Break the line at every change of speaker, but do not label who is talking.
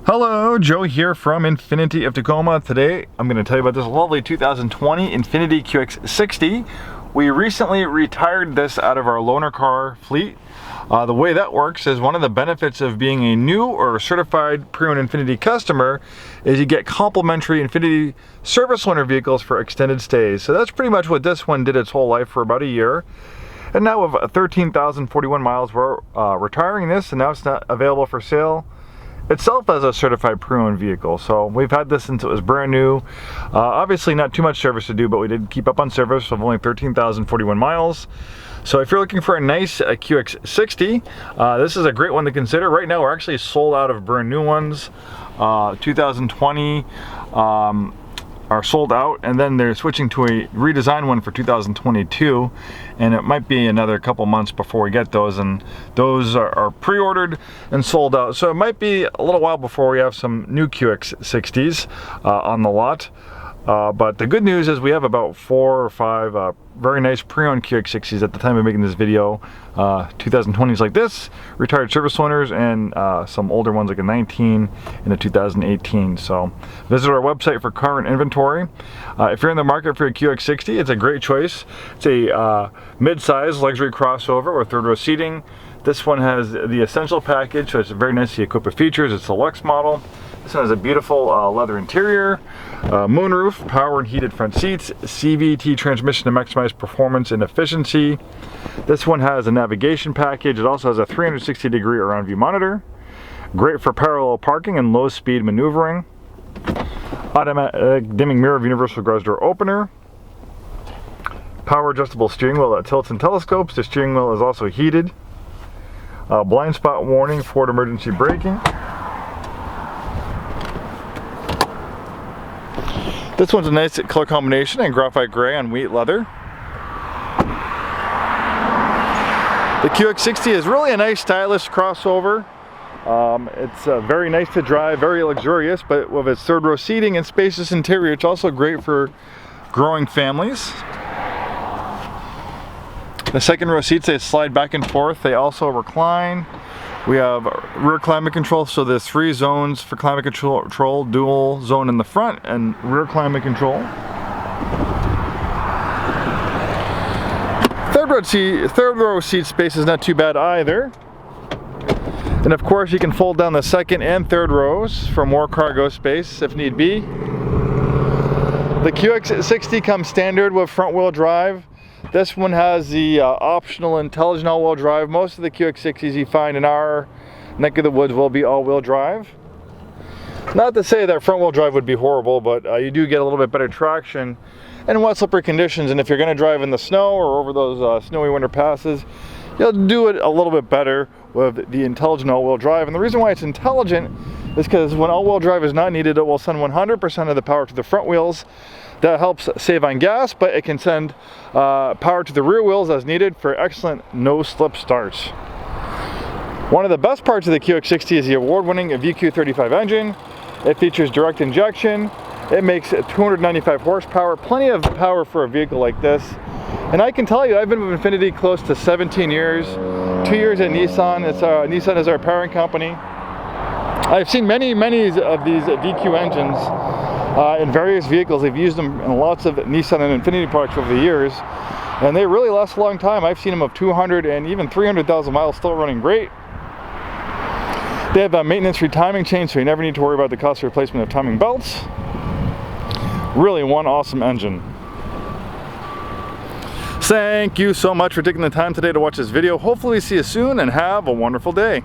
Hello, Joe here from Infiniti of Tacoma. Today I'm going to tell you about this lovely 2020 Infiniti QX60. We recently retired this out of our loaner car fleet. The way that works is one of the benefits of being a new or certified pre-owned Infiniti customer is you get complimentary Infiniti service loaner vehicles for extended stays. So that's pretty much what this one did its whole life for about a year. And now with 13,041 miles, we're retiring this, and now it's not available for sale itself as a certified pre-owned vehicle. So we've had this since it was brand new. Obviously not too much service to do, but we did keep up on service of only 13,041 miles. So if you're looking for a nice QX60, this is a great one to consider. Right now we're actually sold out of brand new ones. 2020 are sold out, and then they're switching to a redesigned one for 2022, and it might be another couple months before we get those, and those are pre-ordered and sold out. So it might be a little while before we have some new QX60s on the lot. But the good news is we have about 4 or 5 very nice pre-owned QX60s at the time of making this video. 2020s like this, retired service owners, and some older ones like a 19 and a 2018. So visit our website for current inventory. If you're in the market for a QX60, it's a great choice. It's a mid-size luxury crossover with third row seating. This one has the essential package, so it's very nicely equipped with features. It's the LUXE model. This one has a beautiful leather interior, moonroof, power and heated front seats, CVT transmission to maximize performance and efficiency. This one has a navigation package. It also has a 360-degree around view monitor. Great for parallel parking and low speed maneuvering. Automatic dimming mirror of universal garage door opener. Power adjustable steering wheel that tilts and telescopes. The steering wheel is also heated. Blind spot warning, forward emergency braking. This one's a nice color combination in graphite gray on wheat leather. The QX60 is really a nice stylish crossover. It's very nice to drive, very luxurious, but with its third row seating and spacious interior, it's also great for growing families. The second row seats, they slide back and forth. They also recline. We have rear climate control, so there's 3 zones for climate control, dual zone in the front and rear climate control. Third row seat space is not too bad either. And of course you can fold down the second and third rows for more cargo space if need be. The QX60 comes standard with front wheel drive. This one has the optional intelligent all-wheel drive. Most of the QX60s you find in our neck of the woods will be all-wheel drive. Not to say that front-wheel drive would be horrible, but you do get a little bit better traction in wet, slippery conditions. And if you're going to drive in the snow or over those snowy winter passes, you'll do it a little bit better with the intelligent all-wheel drive. And the reason why it's intelligent is because when all-wheel drive is not needed, it will send 100% of the power to the front wheels. That helps save on gas, but it can send power to the rear wheels as needed for excellent no-slip starts. One of the best parts of the QX60 is the award-winning VQ35 engine. It features direct injection. It makes 295 horsepower, plenty of power for a vehicle like this. And I can tell you, I've been with Infiniti close to 17 years, 2 years at Nissan. Nissan is our parent company. I've seen many of these VQ engines in various vehicles. They've used them in lots of Nissan and Infiniti products over the years, and they really last a long time. I've seen them of 200 and even 300,000 miles still running great. They have a maintenance-free timing chain, so you never need to worry about the cost of replacement of timing belts. Really one awesome engine. Thank you so much for taking the time today to watch this video. Hopefully we see you soon, and have a wonderful day.